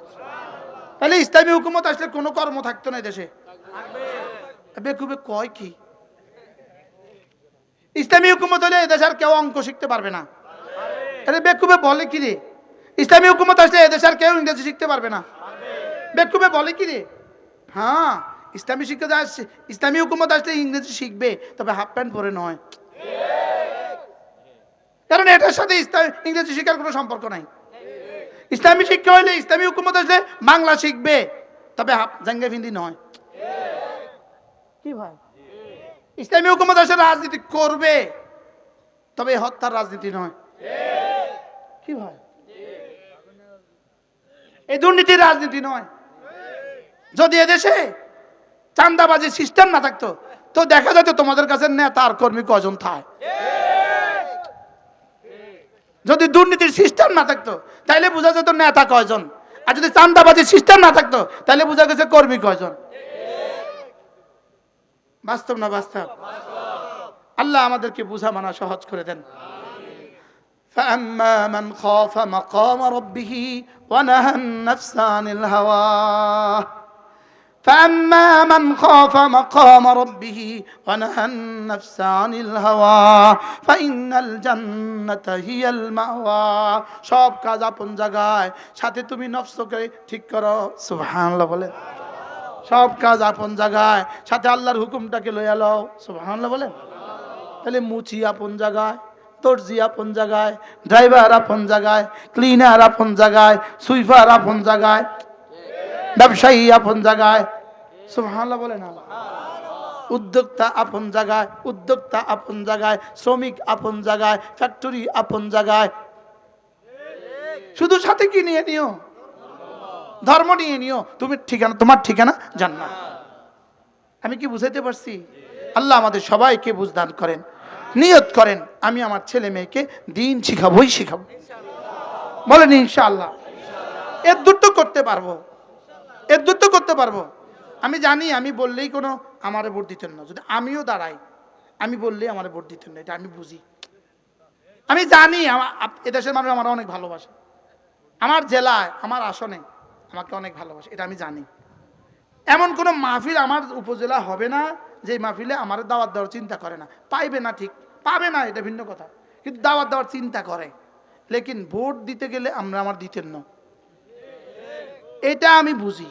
তাহলে ইসলামী হুকুমত আসলে কোনো কর্ম থাকতো না দেশে। বেকুবে কয় কি? ইসলামী হুকুমত হলে এদেশে আর কেউ অঙ্ক শিখতে পারবে না। আরে বেকুবে বলে কি রে? ইসলামী হুকুমত আসলে এদেশে আর কেউ ইংরেজি শিখতে পারবে না। বেকুবে বলে কি রে? হ্যাঁ, ইসলামী শিক্ষা আসছে, ইসলামী হুকুমত আসলে ইংরেজি শিখবে, তবে হাফ প্যান্ট পরে নয়। কারণ এটার সাথে ইংরেজি শিক্ষার কোনো সম্পর্ক নাই। ইসলামী শিক্ষা হইলে ইসলামী হুকুমত আসলে বাংলা শিখবে, তবে জাঙ্গা ফিন্দি নয়। কি ভাই? ইসলামী হুকুমত আসলে রাজনীতি করবে, তবে হত্যার রাজনীতি নয়। কি ভাই? এই দুর্নীতির রাজনীতি নয়। যদি এদেশে চাঁদাবাজি সিস্টেম না থাকতো, তো দেখা যেত তোমাদের কাছে নেতা আর কর্মী কজন থাকে। যদি দুর্নীতির সিস্টেম না থাকতো, তাইলে বোঝা যেত নেতা কয়জন। আর যদি চাঁদাবাজির সিস্টেম না থাকতো, তাইলে বোঝা গেছে কর্মী কয়জন। বাস্তব না বাস্তব? আল্লাহ আমাদেরকে বুঝা মানা সহজ করে দেন। فأما من خاف مقام ربه ونهى النفس عن الهوى فأما من خاف مقام ربه ونهى النفس عن الهوى فإن الجنة هي المأوى। সব কাজ আপন জায়গায়, সাথে তুমি নফসকে ঠিক করো। সুবহানাল্লাহ বলে। সব কাজ আপন জায়গায়, সাথে আল্লাহর হুকুমটাকে লইয়া লও। সুবহানাল্লাহ বলে। তাহলে মুচি আপন জায়গায়, দর্জি আপন জায়গায়, ড্রাইভার আপন জায়গায়, ক্লিনার আপন জায়গায়, সুইপার আপন জায়গায়, ব্যবসায়ী আপন জায়গায়। সুবহানাল্লাহ বলে না? উদ্যোক্তা আপন জায়গায়, উদ্যোক্তা আপন জায়গায়, শ্রমিক আপন জায়গায়, ফ্যাক্টরি আপন জায়গায়, শুধু সাথে কি নিয়ে নিও? ধর্ম নিয়ে নিও। তুমি ঠিকানা, তোমার ঠিকানা জান্নাত। আমি কি বুঝাইতে পারছি? আল্লাহ আমাদের সবাইকে বুঝদান করেন। নিয়ত করেন আমি আমার ছেলে মেয়েকে দিন শিখাবোই শিখাবো। বলেন ইনশাআল্লাহ। এর দ্রুত করতে পারবো, এর দ্রুত করতে পারবো। আমি জানি আমি বললেই কোনো আমারে ভোট দিতেন না। যদি আমিও দাঁড়াই, আমি বললেই আমারে ভোট দিতেন না, এটা আমি বুঝি। আমি জানি এদেশের মানুষ আমার অনেক ভালোবাসে, আমার জেলায় আমার আসনে আমাকে অনেক ভালোবাসে, এটা আমি জানি। এমন কোনো মাহফিল আমার উপজেলা হবে না যে মাহফিলে আমার দাওয়াত দেওয়ার চিন্তা করে না। পাইবে না, ঠিক পাবে না, এটা ভিন্ন কথা, কিন্তু দাওয়াত দেওয়ার চিন্তা করে। লেকিন ভোট দিতে গেলে আমরা আমার দিতেন না, এটা আমি বুঝি।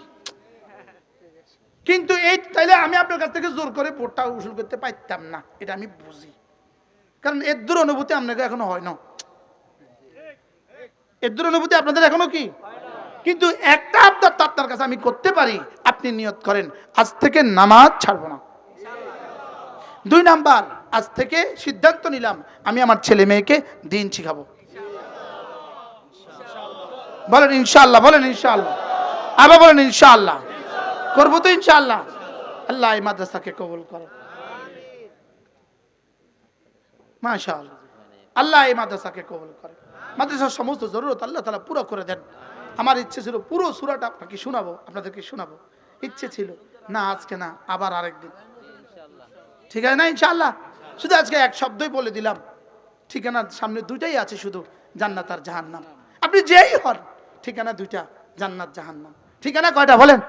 কিন্তু এই তাইলে আমি আপনার কাছ থেকে জোর করে ভোটটা উসুল করতে পারতাম না, এটা আমি বুঝি। কারণ এর দূর অনুভূতি আপনাকে এখনো হয় না, এর দূর অনুভূতি আপনাদের এখনো কি। কিন্তু একটা আবদার তো আপনার কাছে আমি করতে পারি, আপনি নিয়ত করেন আজ থেকে নামাজ ছাড়বো না। 2 নাম্বার, আজ থেকে সিদ্ধান্ত নিলাম আমি আমার ছেলে মেয়েকে দিন শিখাবো। বলেন ইনশাআল্লাহ, বলেন ইনশাআল্লাহ, আবার বলেন ইনশাআল্লাহ। করবো তো ইনশাআল্লাহ। আল্লাহ এই মাদ্রাসাকে কবুল করেন, মাশাআল্লাহ। আল্লাহ এই মাদ্রাসাকে কবুল করেন, মাদ্রাসার সমস্ত জরুরত আল্লাহ তাআলা পুরো করে দেন। আমার ইচ্ছে ছিল পুরো সূরাটা আপনাকে শোনাবো, আপনাদেরকে শোনাবো, ইচ্ছে ছিল না আজকে না, আবার আরেকদিন, ঠিক আছে না ইনশাআল্লাহ। শুধু আজকে এক শব্দই বলে দিলাম, ঠিকানা সামনে 2টাই আছে শুধু, জান্নাত আর জাহান্নাম। আপনি যেই হন ঠিকানা 2টা, জান্নাত জাহান্নাম। ঠিকানা কয়টা বলেন?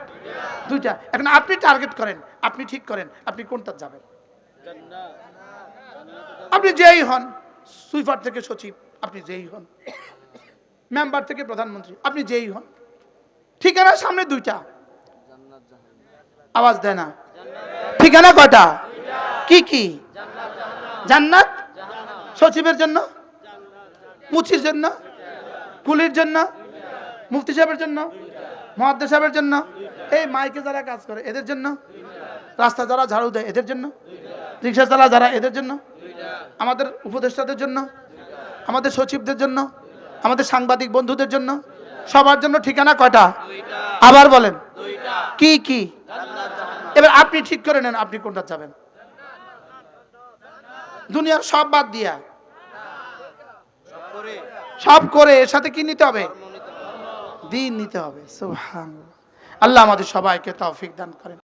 2টা। এখন আপনি টার্গেট করেন, আপনি ঠিক করেন আপনি কোনটা যাবেন। আপনি যেই হন, সুইপার থেকে সচিব, আপনি যেই হন, মেম্বার থেকে প্রধানমন্ত্রী, আপনি যেই হন, ঠিকানা সামনে 2টা, আওয়াজ দেয় না। ঠিকানা কয়টা? কি কি? জান্নাত সচিবের জন্য, মুচির জন্য, কুলির জন্য, মুফতি সাহেবের জন্য, মুহাদ্দিস সাহেবের জন্য, এই মাইকে যারা কাজ করে এদের জন্য, রাস্তা যারা ঝাড়ু দেয় এদের জন্য, রিক্সা চালা যারা এদের জন্য, আমাদের উপদেষ্টাদের জন্য, আমাদের সচিবদের জন্য, আমাদের সাংবাদিক বন্ধুদের জন্য, সবার জন্য। ঠিকানা কয়টা? আবার বলেন কি কি? এবার আপনি ঠিক করে নেন আপনি কোনটা যাবেন। দুনিয়ার সব বাদ দিয়া, সব করে এর সাথে কি নিতে হবে? দিন নিতে হবে। সুবহানাল্লাহ। আল্লাহ আমাদের সবাইকে তৌফিক দান করেন।